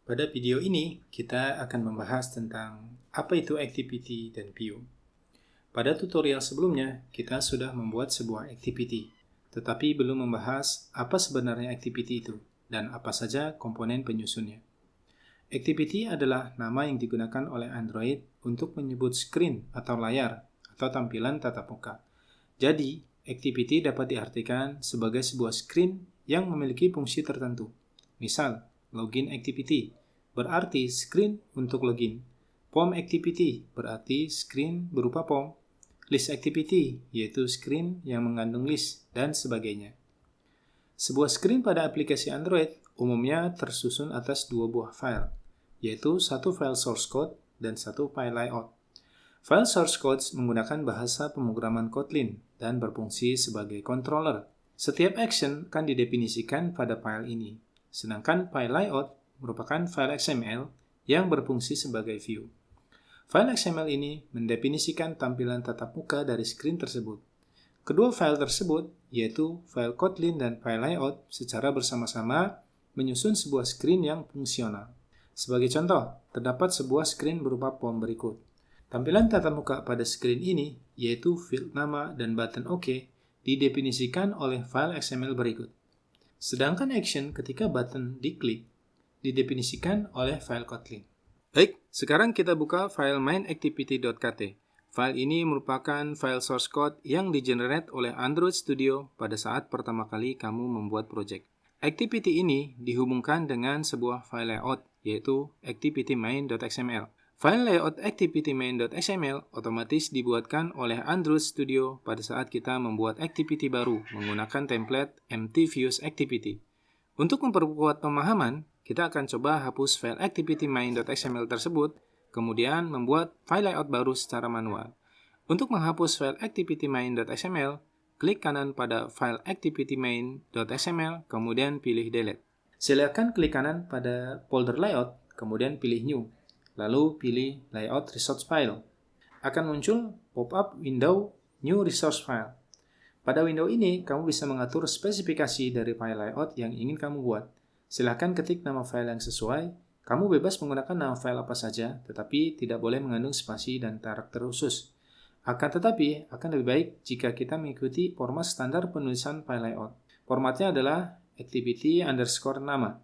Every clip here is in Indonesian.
Pada video ini, kita akan membahas tentang apa itu activity dan view. Pada tutorial sebelumnya, kita sudah membuat sebuah activity, tetapi belum membahas apa sebenarnya activity itu dan apa saja komponen penyusunnya. Activity adalah nama yang digunakan oleh Android untuk menyebut screen atau layar atau tampilan tatap muka. Jadi, activity dapat diartikan sebagai sebuah screen yang memiliki fungsi tertentu. Misal, login activity berarti screen untuk login. Form activity berarti screen berupa form. List activity yaitu screen yang mengandung list dan sebagainya. Sebuah screen pada aplikasi Android umumnya tersusun atas dua buah file, yaitu satu file source code dan satu file layout. File source code menggunakan bahasa pemrograman Kotlin dan berfungsi sebagai controller. Setiap action kan didefinisikan pada file ini, sedangkan file layout merupakan file XML yang berfungsi sebagai view. File XML ini mendefinisikan tampilan tatap muka dari screen tersebut. Kedua file tersebut, yaitu file Kotlin dan file layout, secara bersama-sama menyusun sebuah screen yang fungsional. Sebagai contoh, terdapat sebuah screen berupa form berikut. Tampilan tatap muka pada screen ini, yaitu field nama dan button OK, didefinisikan oleh file XML berikut. Sedangkan action ketika button diklik, didefinisikan oleh file Kotlin. Baik, sekarang kita buka file mainActivity.kt. File ini merupakan file source code yang di-generate oleh Android Studio pada saat pertama kali kamu membuat project. Activity ini dihubungkan dengan sebuah file layout, yaitu activitymain.xml. File layout activitymain.xml otomatis dibuatkan oleh Android Studio pada saat kita membuat activity baru menggunakan template empty-views activity. Untuk memperkuat pemahaman, kita akan coba hapus file activitymain.xml tersebut, kemudian membuat file layout baru secara manual. Untuk menghapus file activitymain.xml, klik kanan pada file activitymain.xml, kemudian pilih delete. Silakan klik kanan pada folder layout, kemudian pilih new, lalu pilih layout resource file. Akan muncul pop-up window new resource file. Pada window ini, kamu bisa mengatur spesifikasi dari file layout yang ingin kamu buat. Silahkan ketik nama file yang sesuai. Kamu bebas menggunakan nama file apa saja, tetapi tidak boleh mengandung spasi dan karakter khusus. Akan tetapi, akan lebih baik jika kita mengikuti format standar penulisan file layout. Formatnya adalah activity_nama.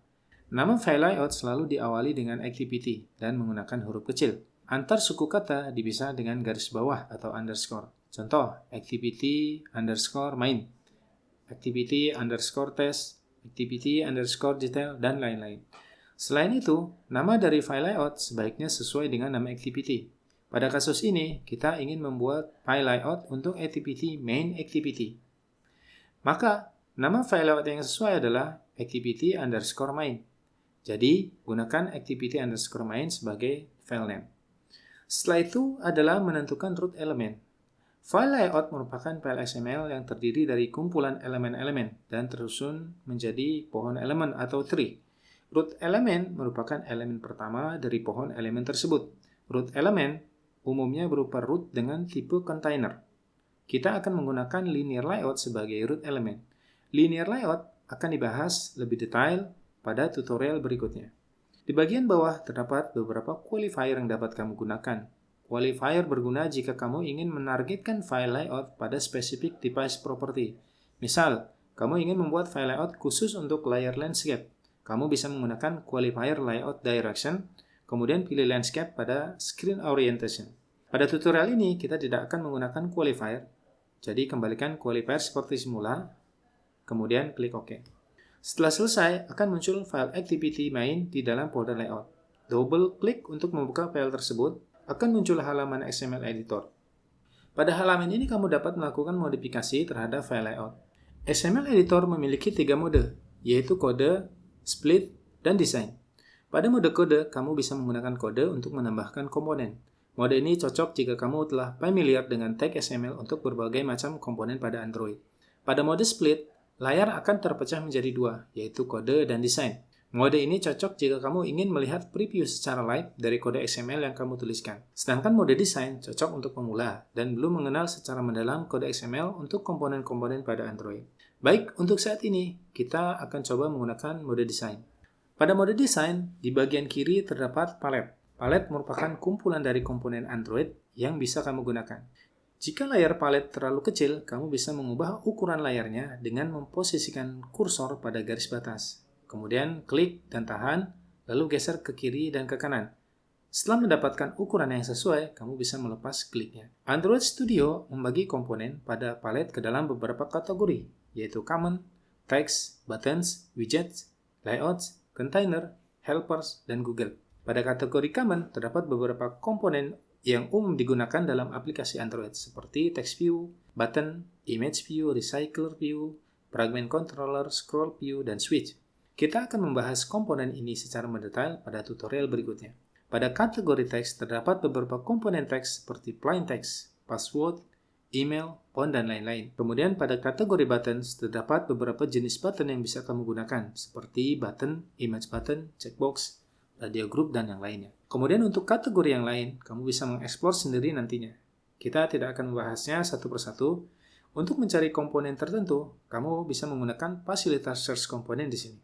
Nama file layout selalu diawali dengan activity dan menggunakan huruf kecil. Antar suku kata dipisah dengan garis bawah atau underscore. Contoh, activity_main, activity_test, activity_detail, dan lain-lain. Selain itu, nama dari file layout sebaiknya sesuai dengan nama activity. Pada kasus ini, kita ingin membuat file layout untuk activity main activity. Maka, nama file layout yang sesuai adalah activity_main. Jadi, gunakan activity_main sebagai file name. Setelah itu adalah menentukan root element. File layout merupakan file XML yang terdiri dari kumpulan elemen-elemen dan tersusun menjadi pohon elemen atau tree. Root element merupakan elemen pertama dari pohon elemen tersebut. Root element umumnya berupa root dengan tipe container. Kita akan menggunakan linear layout sebagai root element. Linear layout akan dibahas lebih detail pada tutorial berikutnya. Di bagian bawah terdapat beberapa qualifier yang dapat kamu gunakan. Qualifier berguna jika kamu ingin menargetkan file layout pada spesifik device property. Misal, kamu ingin membuat file layout khusus untuk layar landscape. Kamu bisa menggunakan qualifier layout direction, kemudian pilih landscape pada screen orientation. Pada tutorial ini, kita tidak akan menggunakan qualifier. Jadi, kembalikan qualifier seperti semula, kemudian klik OK. Setelah selesai, akan muncul file activity main di dalam folder layout. Double klik untuk membuka file tersebut, akan muncul halaman XML editor. Pada halaman ini kamu dapat melakukan modifikasi terhadap file layout. XML editor memiliki 3 mode, yaitu kode, split, dan design. Pada mode kode, kamu bisa menggunakan kode untuk menambahkan komponen. Mode ini cocok jika kamu telah familiar dengan tag XML untuk berbagai macam komponen pada Android. Pada mode split, layar akan terpecah menjadi 2, yaitu kode dan desain. Mode ini cocok jika kamu ingin melihat preview secara live dari kode XML yang kamu tuliskan. Sedangkan mode desain cocok untuk pemula dan belum mengenal secara mendalam kode XML untuk komponen-komponen pada Android. Baik, untuk saat ini kita akan coba menggunakan mode desain. Pada mode desain, di bagian kiri terdapat palet. Palet merupakan kumpulan dari komponen Android yang bisa kamu gunakan. Jika layar palet terlalu kecil, kamu bisa mengubah ukuran layarnya dengan memposisikan kursor pada garis batas. Kemudian klik dan tahan, lalu geser ke kiri dan ke kanan. Setelah mendapatkan ukuran yang sesuai, kamu bisa melepas kliknya. Android Studio membagi komponen pada palet ke dalam beberapa kategori, yaitu Common, Text, Buttons, Widgets, Layouts, Container, Helpers, dan Google. Pada kategori Common, terdapat beberapa komponen yang umum digunakan dalam aplikasi Android, seperti Text View, Button, Image View, Recycler View, Fragment Controller, Scroll View, dan Switch. Kita akan membahas komponen ini secara mendetail pada tutorial berikutnya. Pada kategori teks terdapat beberapa komponen teks seperti plain text, password, email, font, dan lain-lain. Kemudian pada kategori buttons terdapat beberapa jenis button yang bisa kamu gunakan seperti button, image button, checkbox, radio group, dan yang lainnya. Kemudian untuk kategori yang lain, kamu bisa mengeksplor sendiri nantinya. Kita tidak akan membahasnya satu persatu. Untuk mencari komponen tertentu, kamu bisa menggunakan fasilitas search komponen di sini.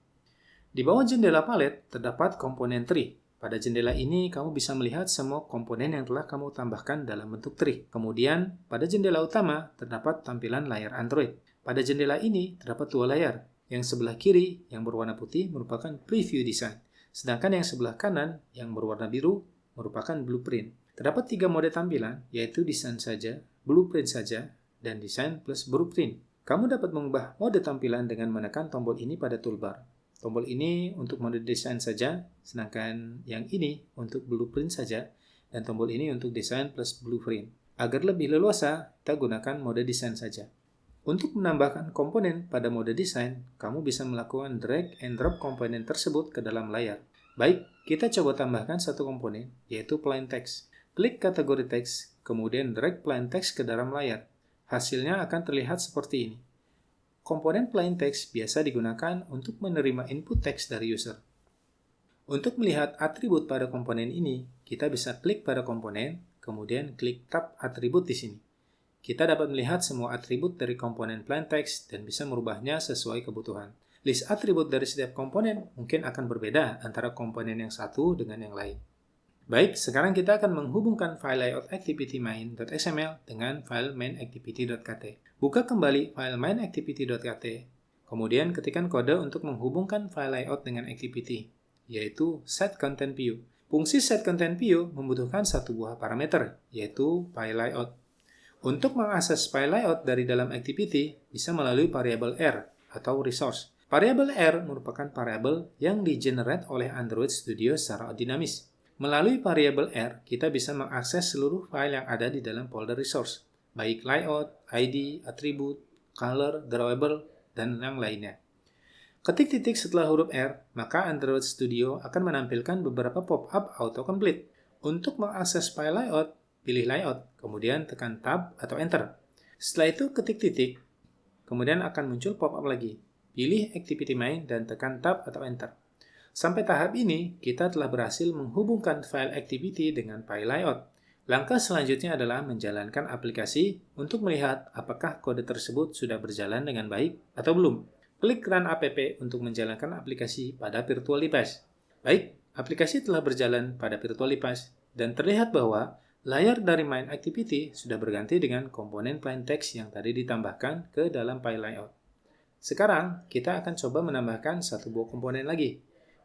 Di bawah jendela palet terdapat komponen tree. Pada jendela ini, kamu bisa melihat semua komponen yang telah kamu tambahkan dalam bentuk tree. Kemudian, pada jendela utama, terdapat tampilan layar Android. Pada jendela ini, terdapat dua layar. Yang sebelah kiri, yang berwarna putih, merupakan preview design. Sedangkan yang sebelah kanan, yang berwarna biru, merupakan blueprint. Terdapat 3 mode tampilan, yaitu desain saja, blueprint saja, dan desain plus blueprint. Kamu dapat mengubah mode tampilan dengan menekan tombol ini pada toolbar. Tombol ini untuk mode desain saja, sedangkan yang ini untuk blueprint saja, dan tombol ini untuk desain plus blueprint. Agar lebih leluasa, kita gunakan mode desain saja. Untuk menambahkan komponen pada mode desain, kamu bisa melakukan drag and drop komponen tersebut ke dalam layar. Baik, kita coba tambahkan satu komponen, yaitu plain text. Klik kategori teks, kemudian drag plain text ke dalam layar. Hasilnya akan terlihat seperti ini. Komponen plain text biasa digunakan untuk menerima input teks dari user. Untuk melihat atribut pada komponen ini, kita bisa klik pada komponen, kemudian klik tab atribut di sini. Kita dapat melihat semua atribut dari komponen plain text dan bisa merubahnya sesuai kebutuhan. List atribut dari setiap komponen mungkin akan berbeda antara komponen yang satu dengan yang lain. Baik, sekarang kita akan menghubungkan file layout activity main.xml dengan file main.activity.kt. Buka kembali file main.activity.kt, kemudian ketikkan kode untuk menghubungkan file layout dengan activity, yaitu setContentView. Fungsi setContentView membutuhkan satu buah parameter, yaitu file layout. Untuk mengakses file layout dari dalam activity bisa melalui variabel R atau resource. Variabel R merupakan variabel yang di-generate oleh Android Studio secara dinamis. Melalui variabel R, kita bisa mengakses seluruh file yang ada di dalam folder resource, baik layout, ID, atribut, color, drawable, dan yang lainnya. Ketik titik setelah huruf R, maka Android Studio akan menampilkan beberapa pop-up autocomplete. Untuk mengakses file layout, pilih layout, kemudian tekan tab atau enter. Setelah itu ketik titik, kemudian akan muncul pop-up lagi. Pilih activity main dan tekan tab atau enter. Sampai tahap ini, kita telah berhasil menghubungkan file activity dengan file layout. Langkah selanjutnya adalah menjalankan aplikasi untuk melihat apakah kode tersebut sudah berjalan dengan baik atau belum. Klik Run App untuk menjalankan aplikasi pada virtual device. Baik, aplikasi telah berjalan pada virtual device dan terlihat bahwa layar dari main activity sudah berganti dengan komponen plain text yang tadi ditambahkan ke dalam file layout. Sekarang, kita akan coba menambahkan satu buah komponen lagi.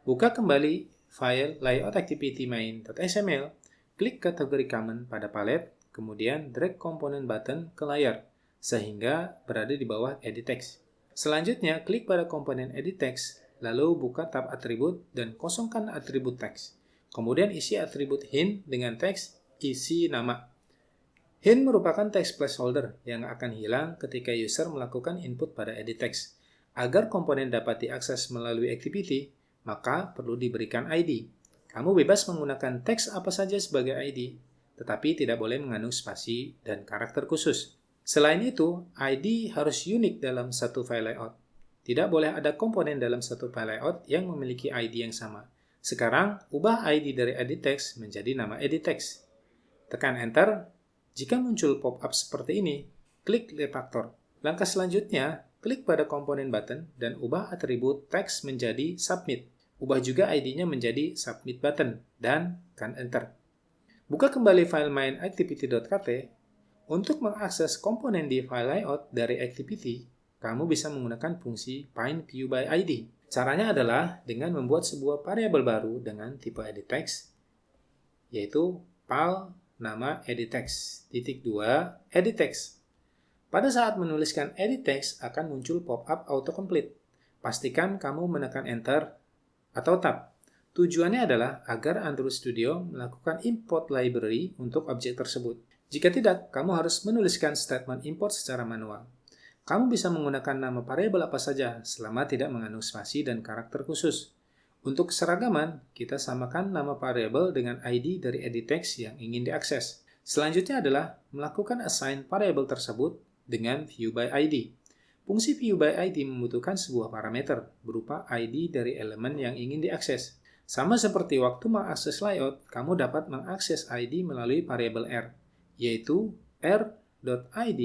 Buka kembali file layout activity main.xml, klik kategori common pada palet, kemudian drag komponen button ke layar, sehingga berada di bawah edit text. Selanjutnya, klik pada komponen edit text, lalu buka tab atribut dan kosongkan atribut text. Kemudian isi atribut hint dengan teks isi nama. Hint merupakan text placeholder yang akan hilang ketika user melakukan input pada edit text. Agar komponen dapat diakses melalui activity, maka perlu diberikan ID. Kamu bebas menggunakan teks apa saja sebagai ID, tetapi tidak boleh mengandung spasi dan karakter khusus. Selain itu, ID harus unik dalam satu file layout. Tidak boleh ada komponen dalam satu file layout yang memiliki ID yang sama. Sekarang, ubah ID dari edit text menjadi nama edit text. Tekan Enter. Jika muncul pop-up seperti ini, klik refactor. Langkah selanjutnya, klik pada komponen button dan ubah atribut text menjadi submit. Ubah juga ID-nya menjadi submit button dan tekan enter. Buka kembali file main.activity.kt. Untuk mengakses komponen di file layout dari activity, kamu bisa menggunakan fungsi find view by ID. Caranya adalah dengan membuat sebuah variabel baru dengan tipe edit text, yaitu file nama edit text, .2 edit text. Pada saat menuliskan edit text akan muncul pop-up autocomplete. Pastikan kamu menekan enter atau tab. Tujuannya adalah agar Android Studio melakukan import library untuk objek tersebut. Jika tidak, kamu harus menuliskan statement import secara manual. Kamu bisa menggunakan nama variabel apa saja selama tidak mengandung spasi dan karakter khusus. Untuk keseragaman, kita samakan nama variabel dengan ID dari edit text yang ingin diakses. Selanjutnya adalah melakukan assign variabel tersebut dengan view by ID. Fungsi view by ID membutuhkan sebuah parameter berupa ID dari elemen yang ingin diakses. Sama seperti waktu mengakses layout, kamu dapat mengakses ID melalui variabel R, yaitu r.id.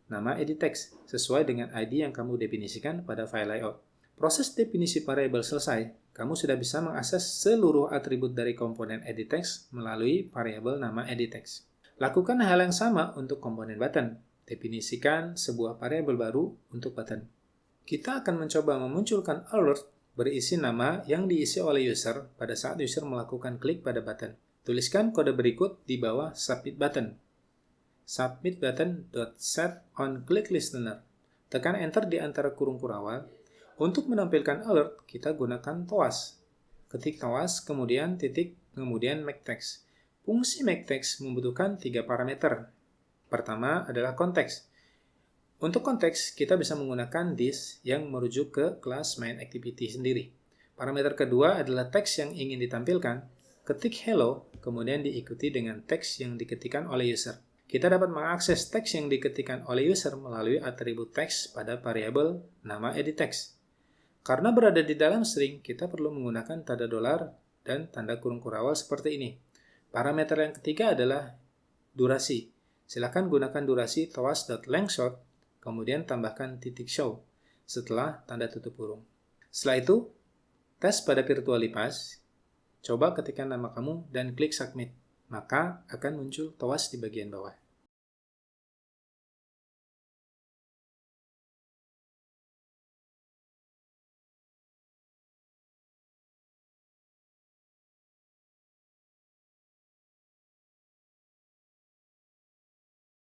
nama edit text, sesuai dengan ID yang kamu definisikan pada file layout. Proses definisi variabel selesai, kamu sudah bisa mengakses seluruh atribut dari komponen edit text melalui variabel nama edit text. Lakukan hal yang sama untuk komponen button. Definisikan sebuah variabel baru untuk button. Kita akan mencoba memunculkan alert berisi nama yang diisi oleh user pada saat user melakukan klik pada button. Tuliskan kode berikut di bawah submit button. Submit button.set on click listener. Tekan enter di antara kurung kurawal. Untuk menampilkan alert, kita gunakan TOAS. Ketik TOAS, kemudian titik, kemudian make text. Fungsi make text membutuhkan 3 parameter. Pertama adalah konteks. Untuk konteks, kita bisa menggunakan this yang merujuk ke kelas main activity sendiri. Parameter kedua adalah teks yang ingin ditampilkan. Ketik hello, kemudian diikuti dengan teks yang diketikkan oleh user. Kita dapat mengakses teks yang diketikkan oleh user melalui atribut teks pada variabel nama edit text. Karena berada di dalam string, kita perlu menggunakan tanda dolar dan tanda kurung kurawal seperti ini. Parameter yang ketiga adalah durasi. Silakan gunakan durasi toas.lengthshort, kemudian tambahkan titik show setelah tanda tutup kurung. Setelah itu, tes pada VirtualIPAS, coba ketikkan nama kamu dan klik submit, maka akan muncul TOAS di bagian bawah.